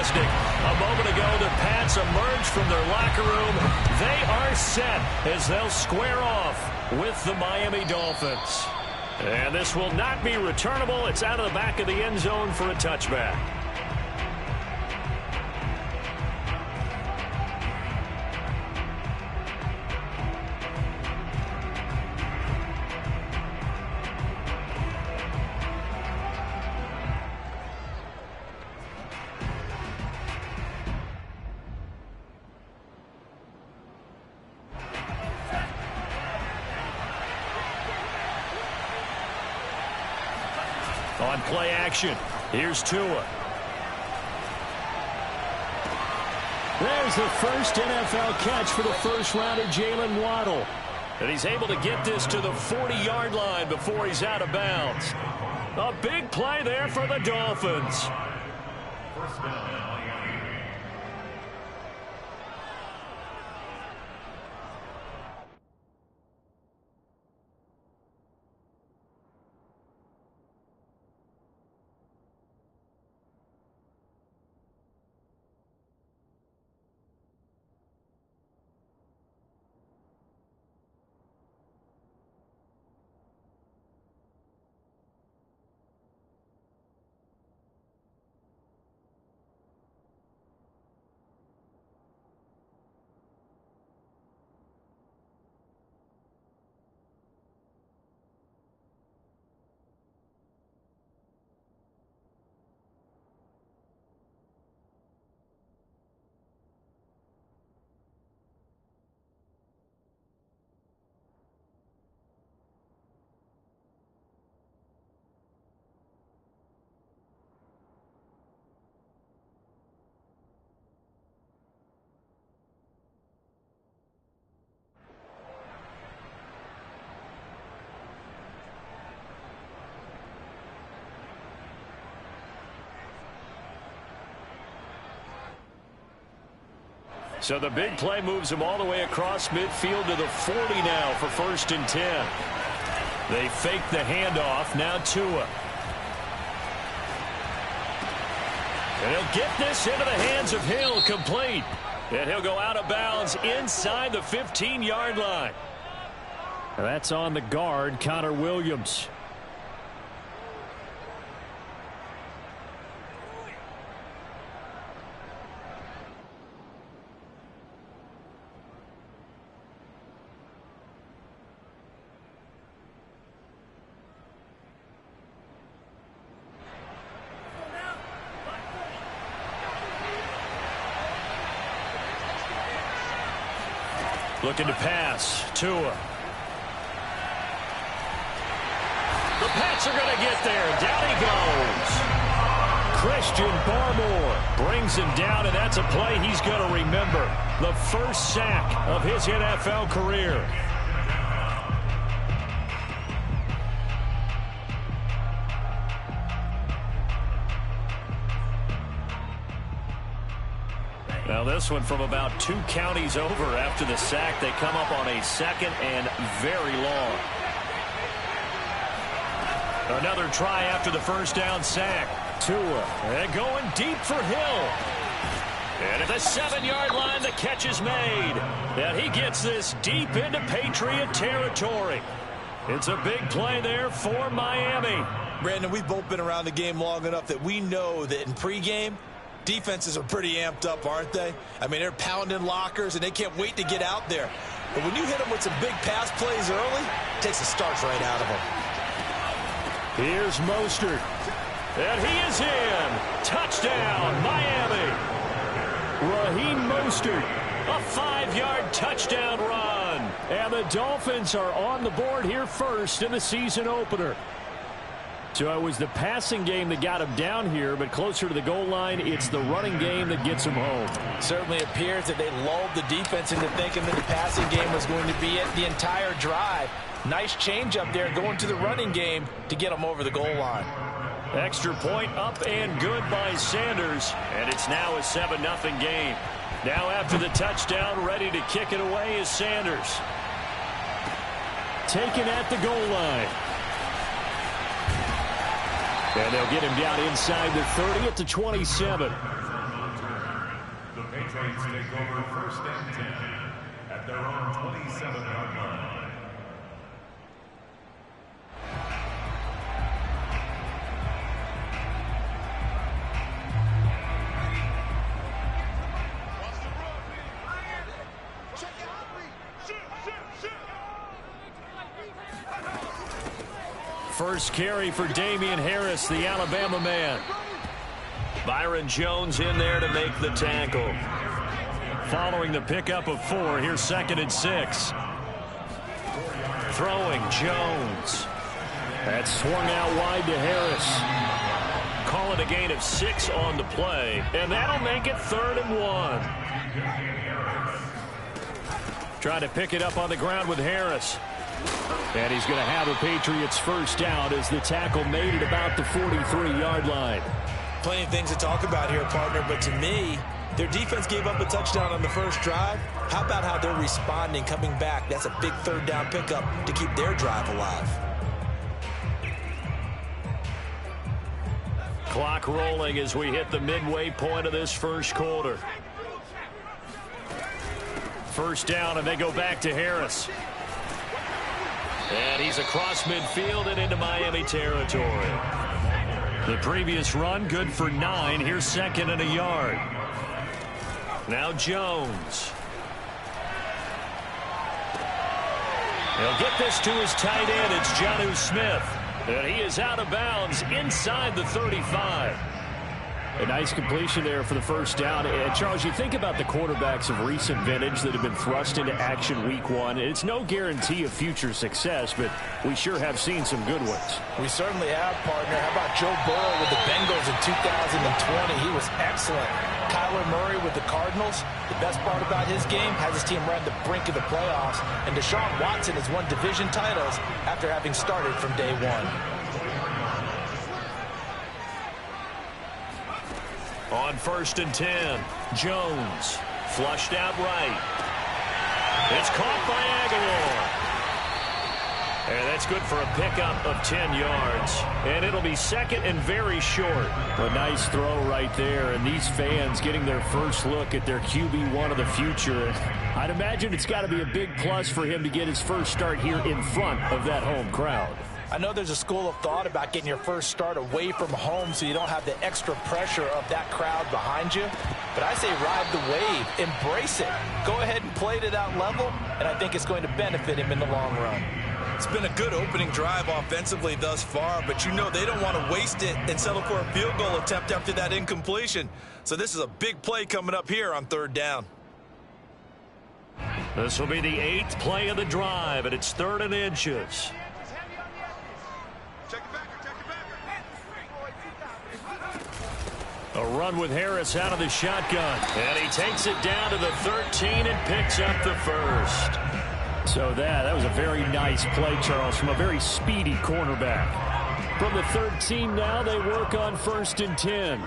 fantastic. A moment ago, the Pats emerged from their locker room. They are set as they'll square off with the Miami Dolphins. And this will not be returnable. It's out of the back of the end zone for a touchback. On play action, here's Tua. There's the first NFL catch for the first-rounder, Jalen Waddle. And he's able to get this to the 40-yard line before he's out of bounds. A big play there for the Dolphins. First down. So the big play moves him all the way across midfield to the 40 now for 1st and 10. They fake the handoff. Now Tua. And he'll get this into the hands of Hill, complete. And he'll go out of bounds inside the 15-yard line. And that's on the guard, Connor Williams. Looking to pass. Tua. The Pats are going to get there. Down he goes. Christian Barmore brings him down, and that's a play he's going to remember. The first sack of his NFL career. Now this one from about 2 counties over after the sack. They come up on a 2nd and very long. Another try after the first down sack. Tua, and going deep for Hill. And at the 7-yard line, the catch is made. And he gets this deep into Patriot territory. It's a big play there for Miami. Brandon, we've both been around the game long enough that we know that in pregame, defenses are pretty amped up, aren't they? I mean, they're pounding lockers, and they can't wait to get out there. But when you hit them with some big pass plays early, it takes the starch right out of them. Here's Mostert. And he is in. Touchdown, Miami. Raheem Mostert, a 5-yard touchdown run. And the Dolphins are on the board here first in the season opener. So it was the passing game that got him down here, but closer to the goal line, it's the running game that gets him home. Certainly appears that they lulled the defense into thinking that the passing game was going to be it the entire drive. Nice change up there going to the running game to get them over the goal line. Extra point up and good by Sanders, and it's now a 7-0 game. Now after the touchdown, ready to kick it away is Sanders. Taken at the goal line. And they'll get him down inside the 30 at the 27. Trades take over 1st and 10 at their own 27-yard line. First carry for Damian Harris, the Alabama man. Byron Jones in there to make the tackle. Following the pickup of 4, here's 2nd and 6. Throwing Jones. That's swung out wide to Harris. Call it a gain of 6 on the play, and that'll make it 3rd and 1. Trying to pick it up on the ground with Harris. And he's going to have a Patriots first down as the tackle made it about the 43-yard line. Plenty of things to talk about here, partner, but to me, their defense gave up a touchdown on the first drive. How about how they're responding, coming back? That's a big 3rd down pickup to keep their drive alive. Clock rolling as we hit the midway point of this first quarter. First down, and they go back to Harris. And he's across midfield and into Miami territory. The previous run, good for 9. Here's 2nd and a yard. Now Jones. He'll get this to his tight end. It's Jonnu Smith. And he is out of bounds inside the 35. A nice completion there for the first down. And Charles, you think about the quarterbacks of recent vintage that have been thrust into action week 1. It's no guarantee of future success, but we sure have seen some good ones. We certainly have, partner. How about Joe Burrow with the Bengals in 2020? He was excellent. Kyler Murray with the Cardinals. The best part about his game, has his team right at the brink of the playoffs. And Deshaun Watson has won division titles after having started from day 1. On 1st and 10, Jones flushed out right. It's caught by Aguilar. And that's good for a pickup of 10 yards. And it'll be 2nd and very short. A nice throw right there. And these fans getting their first look at their QB1 of the future. I'd imagine it's got to be a big plus for him to get his first start here in front of that home crowd. I know there's a school of thought about getting your first start away from home so you don't have the extra pressure of that crowd behind you. But I say ride the wave. Embrace it. Go ahead and play to that level, and I think it's going to benefit him in the long run. It's been a good opening drive offensively thus far, but you know they don't want to waste it and settle for a field goal attempt after that incompletion. So this is a big play coming up here on 3rd down. This will be the 8th play of the drive, and it's 3rd and inches. A run with Harris out of the shotgun. And he takes it down to the 13 and picks up the first. So that was a very nice play, Charles, from a very speedy cornerback. From the 13 now, they work on 1st and 10.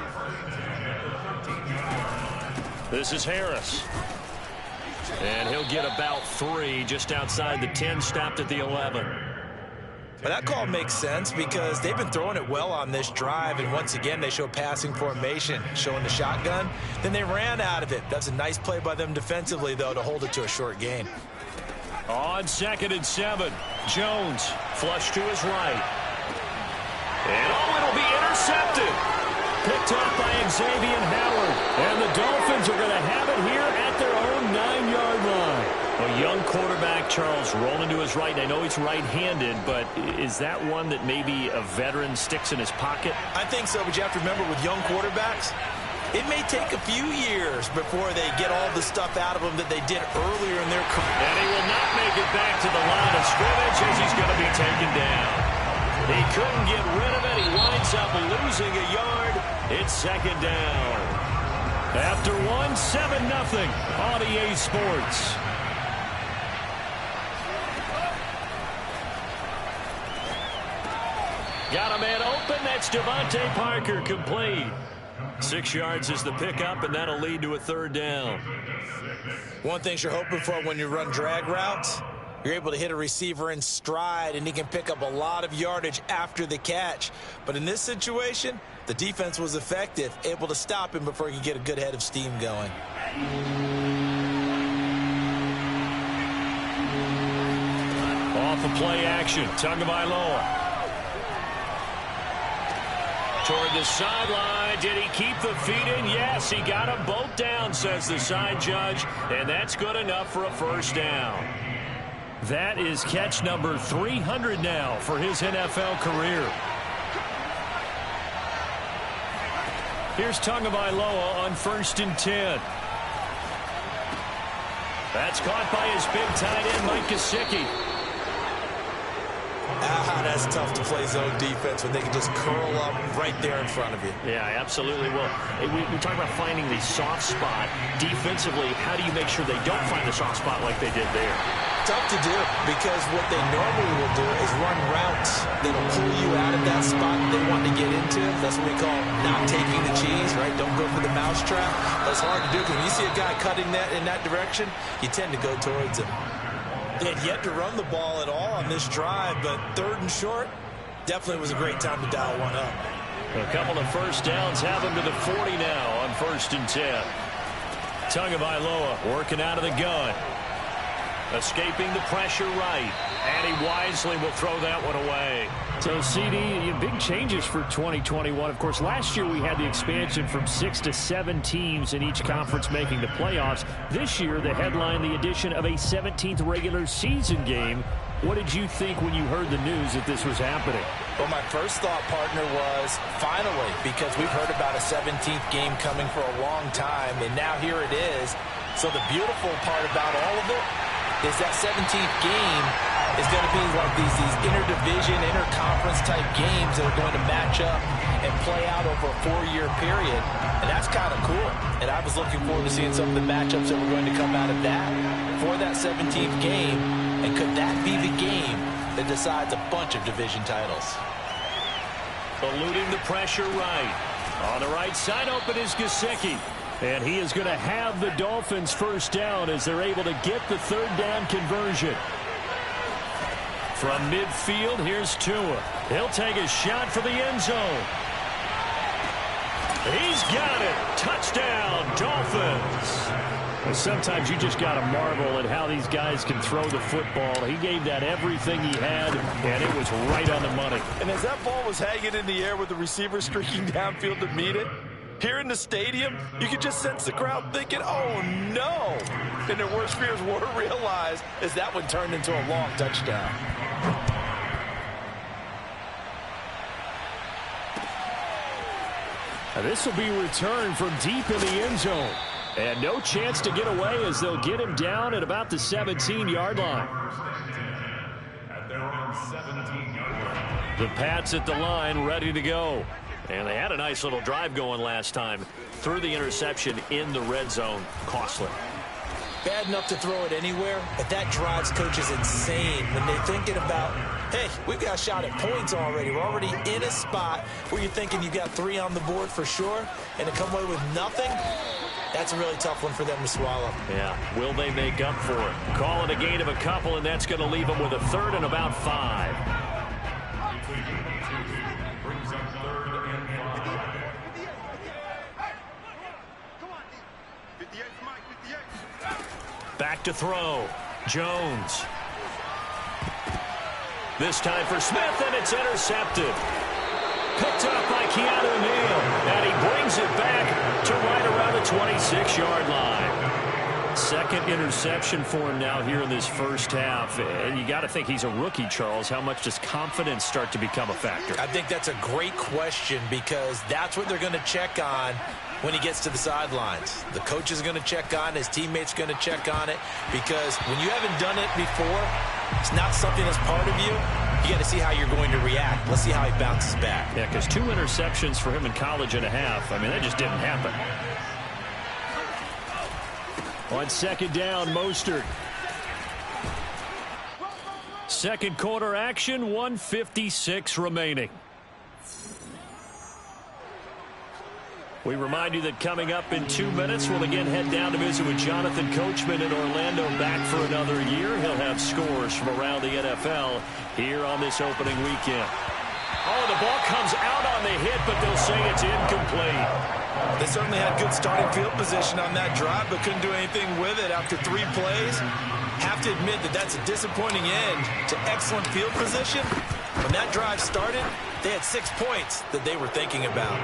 This is Harris. And he'll get about 3 just outside the 10, stopped at the 11. But that call makes sense because they've been throwing it well on this drive, and once again they show passing formation, showing the shotgun. Then they ran out of it. That's a nice play by them defensively, though, to hold it to a short gain. On 2nd and 7, Jones flush to his right. And it'll be intercepted. Picked up by Xavier Howard. And the Dolphins are going to have it here at their own 9-yard line. A young quarterback, Charles, rolling to his right. I know he's right-handed, but is that one that maybe a veteran sticks in his pocket? I think so, but you have to remember with young quarterbacks, it may take a few years before they get all the stuff out of them that they did earlier in their career. And he will not make it back to the line of scrimmage as he's going to be taken down. He couldn't get rid of it. He winds up losing a yard. It's 2nd down. After 7-0 on EA Sports. Got a man open. That's Devontae Parker, complete. 6 yards is the pickup, and that'll lead to a 3rd down. One thing you're hoping for when you run drag routes, You're able to hit a receiver in stride, and he can pick up a lot of yardage after the catch. But in this situation, the defense was effective, able to stop him before he could get a good head of steam going. Off the play action, Tagovailoa. Toward the sideline. Did he keep the feet in? Yes, he got them both down, says the side judge, and that's good enough for a first down. That is catch number 300 now for his NFL career. Here's Tagovailoa on 1st and 10. That's caught by his big tight end, Mike Gesicki. That's tough to play zone defense when they can just curl up right there in front of you. Yeah, absolutely. Well, we talk about finding the soft spot. Defensively, how do you make sure they don't find the soft spot like they did there? Tough to do, because what they normally will do is run routes that'll pull you out of that spot they want to get into. That's what we call not taking the cheese, right? Don't go for the mousetrap. That's hard to do, because when you see a guy cutting that in that direction, you tend to go towards him. They had yet to run the ball at all on this drive, but 3rd and short, definitely was a great time to dial one up. A couple of first downs have him to the 40 now on 1st and 10. Tagovailoa working out of the gun. Escaping the pressure right. And he wisely will throw that one away. So, CD, big changes for 2021. Of course, last year we had the expansion from 6 to 7 teams in each conference making the playoffs. This year, the headline, the addition of a 17th regular season game. What did you think when you heard the news that this was happening? Well, my first thought, partner, was finally, because we've heard about a 17th game coming for a long time, and now here it is. So the beautiful part about all of it is that 17th game is going to be like these interdivision, interconference type games that are going to match up and play out over a 4-year period. And that's kind of cool. And I was looking forward to seeing some of the matchups that were going to come out of that for that 17th game. And could that be the game that decides a bunch of division titles? Eluding the pressure right. On the right side open is Gesicki. And he is going to have the Dolphins first down as they're able to get the 3rd down conversion. From midfield, here's Tua. He'll take a shot for the end zone. He's got it. Touchdown, Dolphins. Well, sometimes you just got to marvel at how these guys can throw the football. He gave that everything he had, and it was right on the money. And as that ball was hanging in the air with the receiver streaking downfield to meet it, here in the stadium, you could just sense the crowd thinking, oh, no. And their worst fears were realized as that one turned into a long touchdown. Now this will be returned from deep in the end zone. And no chance to get away as they'll get him down at about the 17-yard line. At their own 17-yard line. The Pats at the line, ready to go. And they had a nice little drive going last time. Threw the interception in the red zone. Costly. Bad enough to throw it anywhere, but that drives coaches insane when they're thinking about, hey, we've got a shot at points already. We're already in a spot where you're thinking you got 3 on the board for sure, and to come away with nothing, that's a really tough one for them to swallow. Yeah, will they make up for it? Call it a gain of a couple, and that's going to leave them with a 3rd and about 5. Brings up 3rd and 5. Back to throw. Jones. This time for Smith, and it's intercepted. Picked up by Keanu Neal, and he brings it back to right around the 26-yard line. Second interception for him now here in this first half. And you got to think he's a rookie, Charles. How much does confidence start to become a factor? I think that's a great question, because that's what they're going to check on when he gets to the sidelines. The coach is going to check on it. His teammates going to check on it, because when you haven't done it before, it's not something that's part of you. You got to see how you're going to react. Let's see how he bounces back. Yeah, because 2 interceptions for him in college and a half. I mean, that just didn't happen. On 2nd down, Mostert. Second quarter action, 1:56 remaining. We remind you that coming up in 2 minutes, we'll again head down to visit with Jonathan Coachman in Orlando, back for another year. He'll have scores from around the NFL here on this opening weekend. Oh, the ball comes out on the hit, but they'll say it's incomplete. They certainly had good starting field position on that drive, but couldn't do anything with it after 3 plays. Have to admit that that's a disappointing end to excellent field position. When that drive started, they had 6 points that they were thinking about.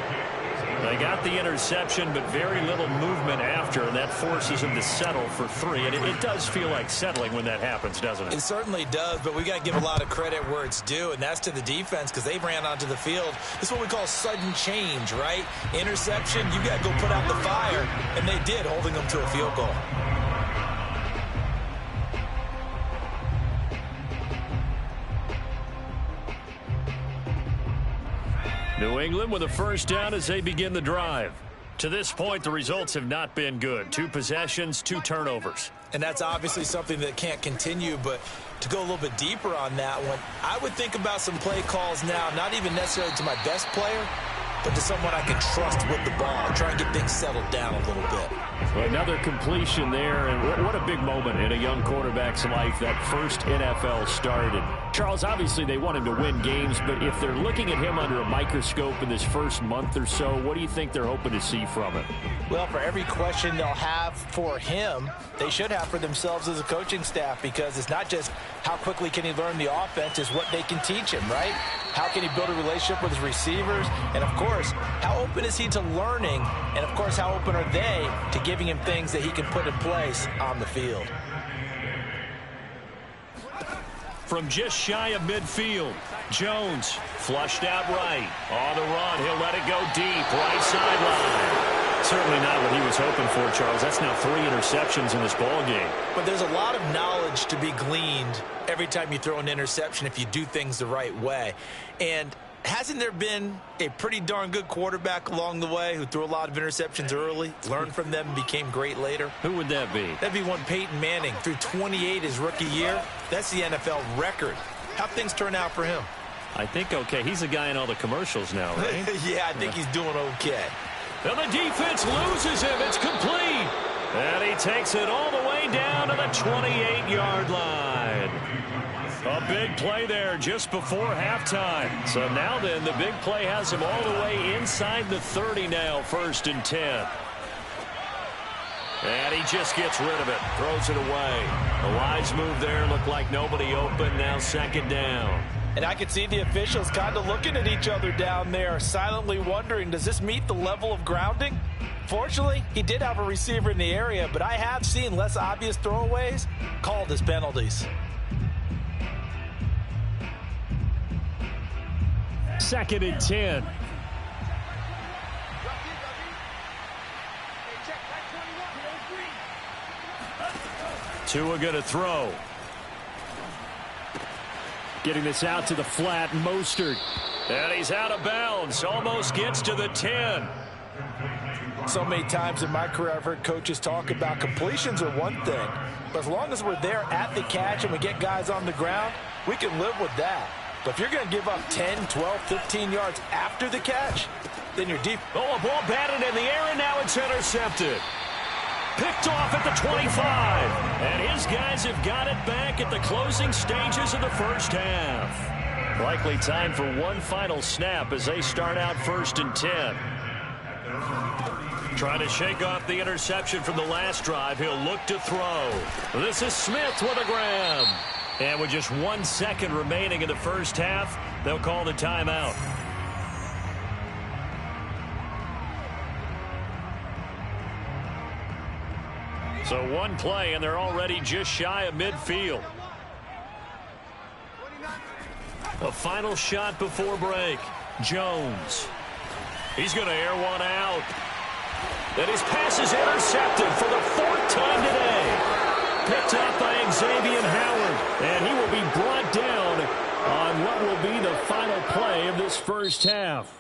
They got the interception, but very little movement after, and that forces them to settle for 3. And it does feel like settling when that happens, doesn't it? It certainly does, but we got to give a lot of credit where it's due, and that's to the defense because they ran onto the field. This is what we call sudden change, right? Interception, you got to go put out the fire, and they did, holding them to a field goal. New England with a first down as they begin the drive. To this point, the results have not been good. 2 possessions, 2 turnovers. And that's obviously something that can't continue, but to go a little bit deeper on that one, I would think about some play calls now, not even necessarily to my best player, but to someone I can trust with the ball, try and get things settled down a little bit. Well, another completion there, and what a big moment in a young quarterback's life, that first NFL start. And Charles, obviously they want him to win games, but if they're looking at him under a microscope in this first month or so, what do you think they're hoping to see from him? Well, for every question they'll have for him, they should have for themselves as a coaching staff, because it's not just how quickly can he learn the offense, it's what they can teach him, right? How can he build a relationship with his receivers? And, of course, how open is he to learning? And, of course, how open are they to giving him things that he can put in place on the field? From just shy of midfield, Jones flushed out right. On the run, he'll let it go deep, right sideline. Certainly not what he was hoping for, Charles. That's now 3 interceptions in this ball game. But there's a lot of knowledge to be gleaned every time you throw an interception if you do things the right way. And hasn't there been a pretty darn good quarterback along the way who threw a lot of interceptions early, learned from them, and became great later? Who would that be? That'd be one Peyton Manning. Threw 28 his rookie year. That's the NFL record. How'd things turn out for him? I think okay. He's a guy in all the commercials now, right? Yeah, I think he's doing okay. And the defense loses him. It's complete. And he takes it all the way down to the 28-yard line. A big play there just before halftime. So now then, the big play has him all the way inside the 30 now, 1st and 10. And he just gets rid of it, throws it away. A wise move there, looked like nobody open, now 2nd down. And I could see the officials kind of looking at each other down there, silently wondering, does this meet the level of grounding? Fortunately, he did have a receiver in the area, but I have seen less obvious throwaways called as penalties. 2nd and 10. Tua going to throw. Getting this out to the flat, Mostert. And he's out of bounds. Almost gets to the 10. So many times in my career, I've heard coaches talk about completions are one thing. But as long as we're there at the catch and we get guys on the ground, we can live with that. But if you're going to give up 10, 12, 15 yards after the catch, then you're deep. Oh, a ball batted in the air, and now it's intercepted. Picked off at the 25. And his guys have got it back at the closing stages of the first half. Likely time for one final snap as they start out 1st and 10. Trying to shake off the interception from the last drive. He'll look to throw. This is Smith with a grab. And with just 1 second remaining in the first half, they'll call the timeout. So one play, and they're already just shy of midfield. A final shot before break. Jones. He's going to air one out. And his pass is intercepted for the 4th time today. Picked up by Xavier Howard. And he will be brought down on what will be the final play of this first half.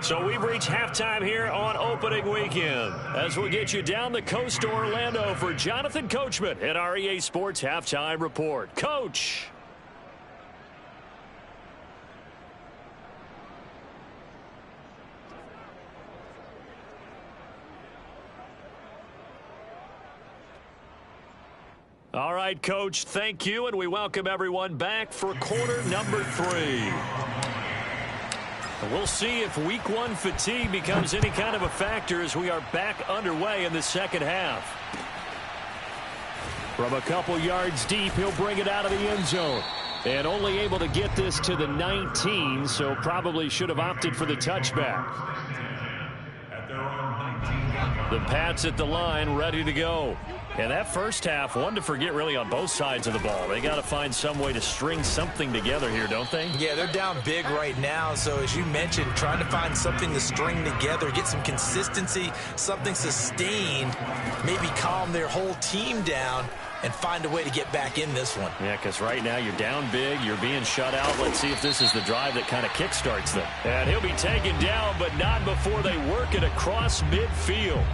So we've reached halftime here on opening weekend as we'll get you down the coast to Orlando for Jonathan Coachman at our EA Sports Halftime Report. Coach. All right, Coach, thank you, and we welcome everyone back for quarter number 3. We'll see if week 1 fatigue becomes any kind of a factor as we are back underway in the second half. From a couple yards deep, he'll bring it out of the end zone. And only able to get this to the 19, so probably should have opted for the touchback. The Pats at the line, ready to go. And that first half, one to forget really on both sides of the ball. They got to find some way to string something together here, don't they? Yeah, they're down big right now. So as you mentioned, trying to find something to string together, get some consistency, something sustained, maybe calm their whole team down and find a way to get back in this one. Yeah, because right now you're down big, you're being shut out. Let's see if this is the drive that kind of kickstarts them. And he'll be taken down, but not before they work it across midfield.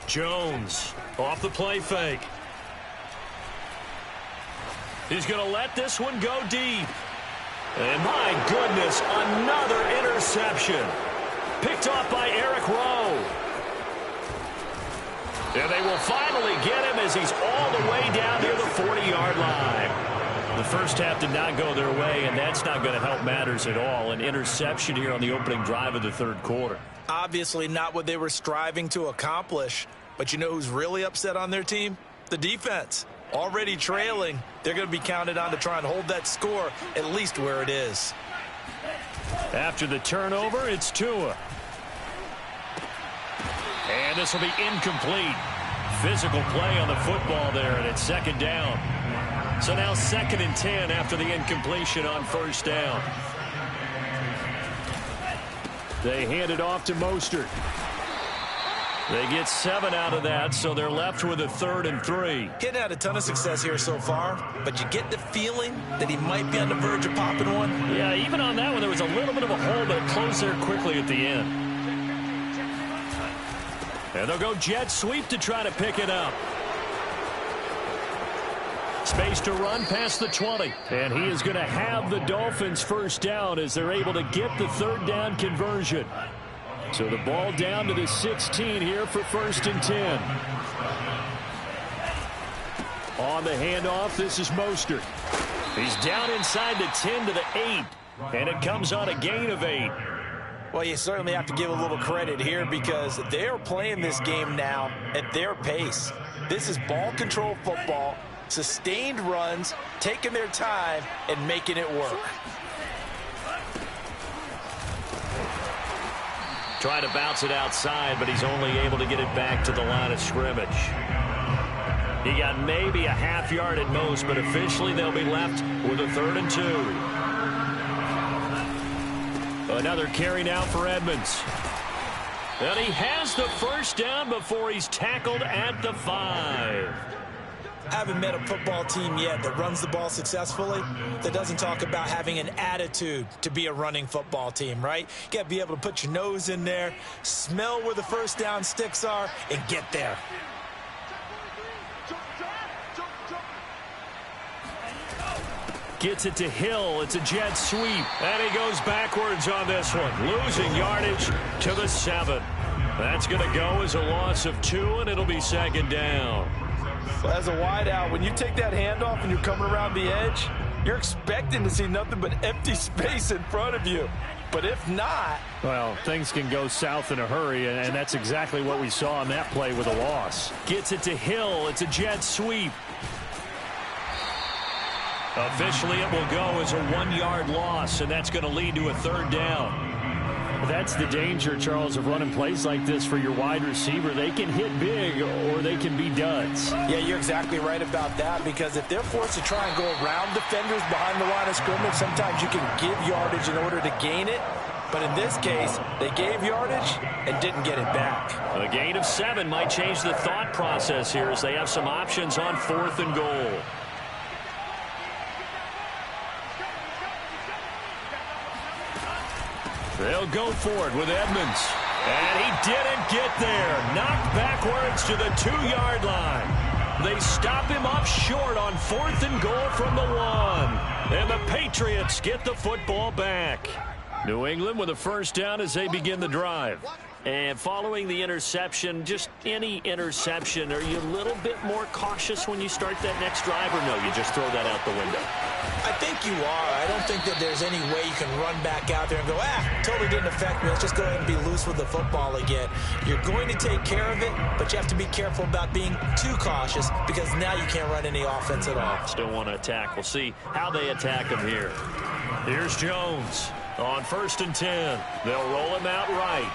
Jones off the play fake. He's going to let this one go deep. And my goodness, another interception. Picked off by Eric Rowe. And they will finally get him as he's all the way down near the 40-yard line. The first half did not go their way, and that's not going to help matters at all. An interception here on the opening drive of the third quarter. Obviously not what they were striving to accomplish. But you know who's really upset on their team? The defense. Already trailing. They're going to be counted on to try and hold that score at least where it is. After the turnover, it's Tua. And this will be incomplete. Physical play on the football there, and it's second down. So now 2nd and 10 after the incompletion on first down. They hand it off to Mostert. They get 7 out of that, so they're left with a 3rd and 3. He hadn't had a ton of success here so far, but you get the feeling that he might be on the verge of popping one. Yeah, even on that one, there was a little bit of a hole, but it closed there quickly at the end. And they'll go jet sweep to try to pick it up. Space to run past the 20. And he is going to have the Dolphins first down as they're able to get the 3rd down conversion. So the ball down to the 16 here for 1st and 10. On the handoff, this is Mostert. He's down inside the 10 to the 8. And it comes on a gain of 8. Well, you certainly have to give a little credit here because they're playing this game now at their pace. This is ball control football, sustained runs, taking their time, and making it work. Trying to bounce it outside, but he's only able to get it back to the line of scrimmage. He got maybe a half yard at most, but officially they'll be left with a 3rd and 2. Another carry now for Edmonds. And he has the first down before he's tackled at the 5. I haven't met a football team yet that runs the ball successfully that doesn't talk about having an attitude to be a running football team, right? You got to be able to put your nose in there, smell where the first down sticks are, and get there. Gets it to Hill. It's a jet sweep. And he goes backwards on this one. Losing yardage to the 7. That's going to go as a loss of 2, and it'll be 2nd down. Well, as a wideout, when you take that handoff and you're coming around the edge, you're expecting to see nothing but empty space in front of you. But if not... Well, things can go south in a hurry, and that's exactly what we saw on that play with a loss. Gets it to Hill. It's a jet sweep. Officially, it will go as a 1-yard loss, and that's going to lead to a 3rd down. That's the danger, Charles, of running plays like this for your wide receiver. They can hit big or they can be duds. Yeah, you're exactly right about that because if they're forced to try and go around defenders behind the line of scrimmage, sometimes you can give yardage in order to gain it. But in this case, they gave yardage and didn't get it back. A gain of 7 might change the thought process here as they have some options on 4th and goal. They'll go for it with Edmonds. And he didn't get there. Knocked backwards to the 2-yard line. They stop him up short on 4th and goal from the 1. And the Patriots get the football back. New England with a first down as they begin the drive. And following the interception, just any interception, are you a little bit more cautious when you start that next drive, or no, you just throw that out the window? I think you are. I don't think that there's any way you can run back out there and go, totally didn't affect me. Let's just go ahead and be loose with the football again. You're going to take care of it, but you have to be careful about being too cautious because now you can't run any offense at all. Still want to attack. We'll see how they attack him here. Here's Jones on 1st and 10. They'll roll him out right.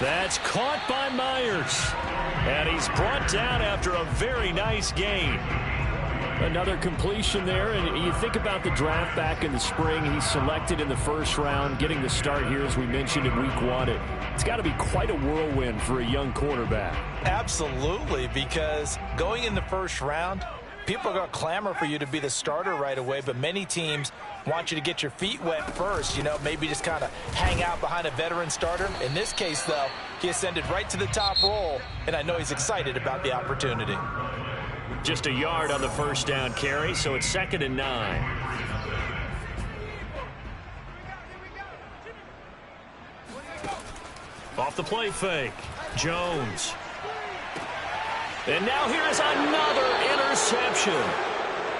That's caught by Myers. And he's brought down after a very nice gain. Another completion there, and you think about the draft back in the spring. He's selected in the first round, getting the start here, as we mentioned, in week 1. It's got to be quite a whirlwind for a young quarterback. Absolutely, because going in the first round, people are going to clamor for you to be the starter right away, but many teams want you to get your feet wet first, maybe just kind of hang out behind a veteran starter. In this case, though, he ascended right to the top roll, and I know he's excited about the opportunity. Just a yard on the first down carry, so it's 2nd and 9. Off the play fake, Jones. And now here is another interception.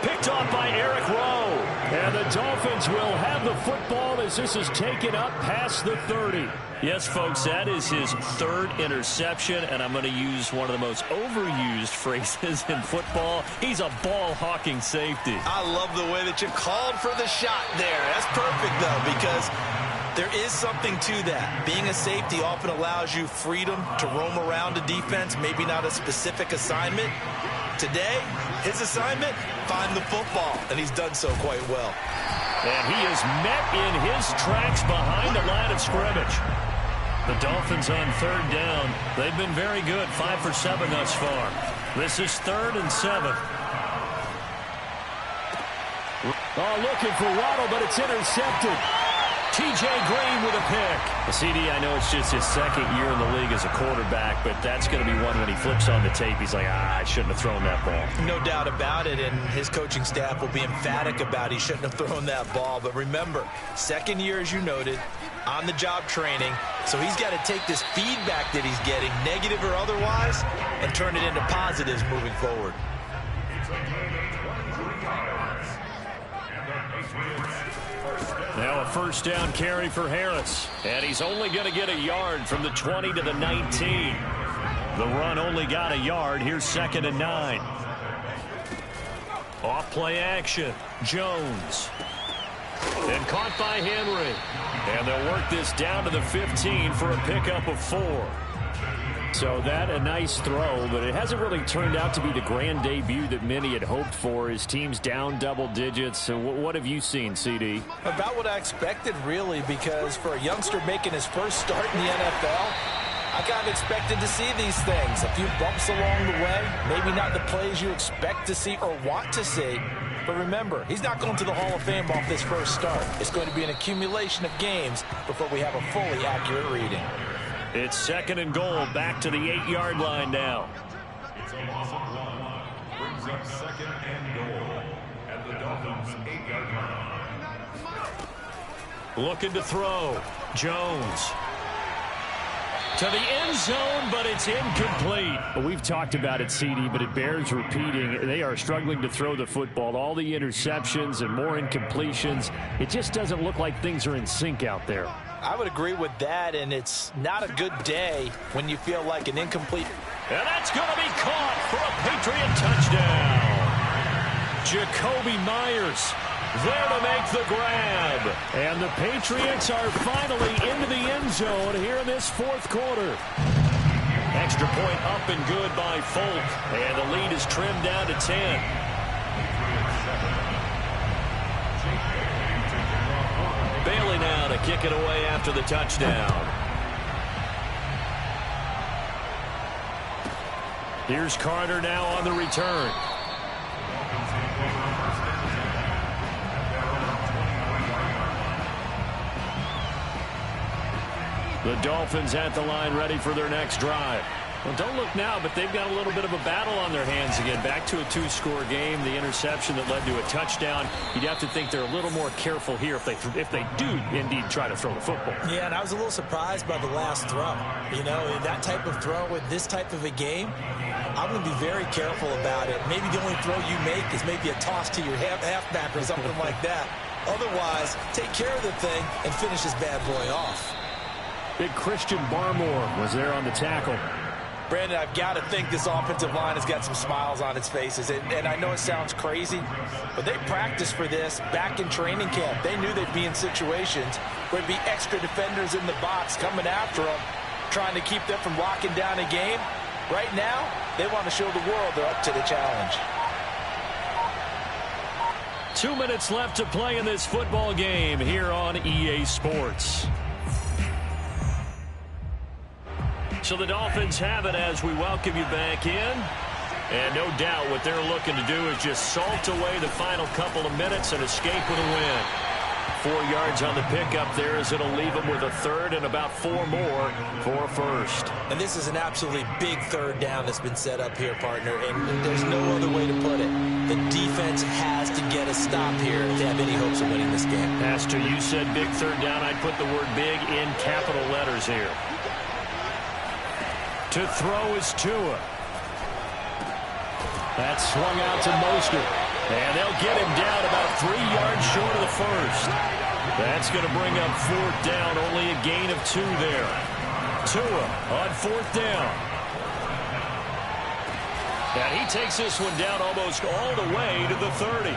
Picked off by Eric Rowe. And the Dolphins will have the football as this is taken up past the 30. Yes, folks, that is his 3rd interception, and I'm going to use one of the most overused phrases in football. He's a ball-hawking safety. I love the way that you called for the shot there. That's perfect, though, because there is something to that. Being a safety often allows you freedom to roam around a defense, maybe not a specific assignment. Today, his assignment, find the football, and he's done so quite well. And he is met in his tracks behind the line of scrimmage. The Dolphins on 3rd down. They've been very good, 5 for 7 thus far. This is 3rd and 7. Oh, looking for Waddle, but it's intercepted. T.J. Green with a pick. CD, I know it's just his 2nd year in the league as a quarterback, but that's going to be one when he flips on the tape. He's like, I shouldn't have thrown that ball. No doubt about it, and his coaching staff will be emphatic about he shouldn't have thrown that ball. But remember, 2nd year, as you noted, on-the-job training, so he's got to take this feedback that he's getting, negative or otherwise, and turn it into positives moving forward. Now a first down carry for Harris. And he's only going to get a yard from the 20 to the 19. The run only got a yard. Here's 2nd and 9. Off play action. Jones. And caught by Henry. And they'll work this down to the 15 for a pickup of 4. So that a nice throw, but it hasn't really turned out to be the grand debut that many had hoped for. His team's down double digits. So what have you seen, CD? About what I expected, really, because for a youngster making his first start in the NFL, I kind of expected to see these things. A few bumps along the way, maybe not the plays you expect to see or want to see. But remember, he's not going to the Hall of Fame off this first start. It's going to be an accumulation of games before we have a fully accurate reading. It's 2nd and goal, back to the 8-yard line now. It's a loss of 1. Brings up 2nd and goal at the Dolphins' 8-yard line. Looking to throw. Jones. To the end zone, but it's incomplete. We've talked about it, CD, but it bears repeating. They are struggling to throw the football. All the interceptions and more incompletions. It just doesn't look like things are in sync out there. I would agree with that, and it's not a good day when you feel like an incomplete. And that's going to be caught for a Patriot touchdown. Jacoby Myers there to make the grab. And the Patriots are finally into the end zone here in this 4th quarter. Extra point up and good by Folk. And the lead is trimmed down to 10. Bailey now to kick it away after the touchdown. Here's Carter now on the return. The Dolphins at the line ready for their next drive. Well, don't look now, but they've got a little bit of a battle on their hands again. Back to a 2-score game. The interception that led to a touchdown. You'd have to think they're a little more careful here if they do indeed try to throw the football. Yeah, and I was a little surprised by the last throw. You know, that type of throw with this type of a game, I'm going to be very careful about it. Maybe the only throw you make is maybe a toss to your halfback or something like that. Otherwise, take care of the thing and finish this bad boy off. Big Christian Barmore was there on the tackle. Brandon, I've got to think this offensive line has got some smiles on its faces. And I know it sounds crazy, but they practiced for this back in training camp. They knew they'd be in situations where there'd be extra defenders in the box coming after them, trying to keep them from locking down a game. Right now, they want to show the world they're up to the challenge. 2 minutes left to play in this football game here on EA Sports. So the Dolphins have it as we welcome you back in. And no doubt what they're looking to do is just salt away the final couple of minutes and escape with a win. 4 yards on the pickup there as it'll leave them with a third and about 4 more for a first. And this is an absolutely big third down that's been set up here, partner, and there's no other way to put it. The defense has to get a stop here to have any hopes of winning this game. Pastor, you said big third down. I'd put the word big in capital letters here. To throw is Tua. That's swung out to Mostert. And they'll get him down about 3 yards short of the first. That's going to bring up 4th down. Only a gain of 2 there. Tua on 4th down. And he takes this one down almost all the way to the 30.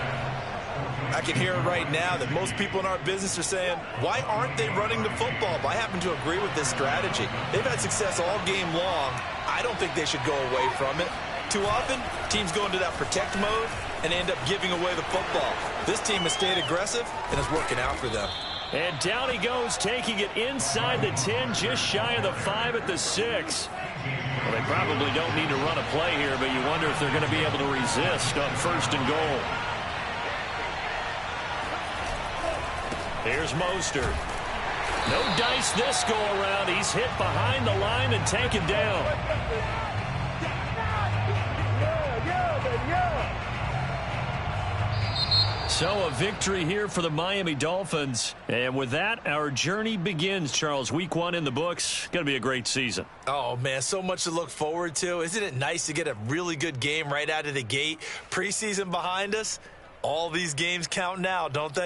I can hear it right now that most people in our business are saying, why aren't they running the football? But I happen to agree with this strategy. They've had success all game long. I don't think they should go away from it. Too often, teams go into that protect mode and end up giving away the football. This team has stayed aggressive and is working out for them. And down he goes, taking it inside the 10, just shy of the 5 at the 6. Well, they probably don't need to run a play here, but you wonder if they're going to be able to resist on 1st and goal. Here's Mostert. No dice this go around. He's hit behind the line and taken down. So a victory here for the Miami Dolphins. And with that, our journey begins, Charles. Week 1 in the books. Going to be a great season. Oh, man, so much to look forward to. Isn't it nice to get a really good game right out of the gate? Preseason behind us. All these games count now, don't they?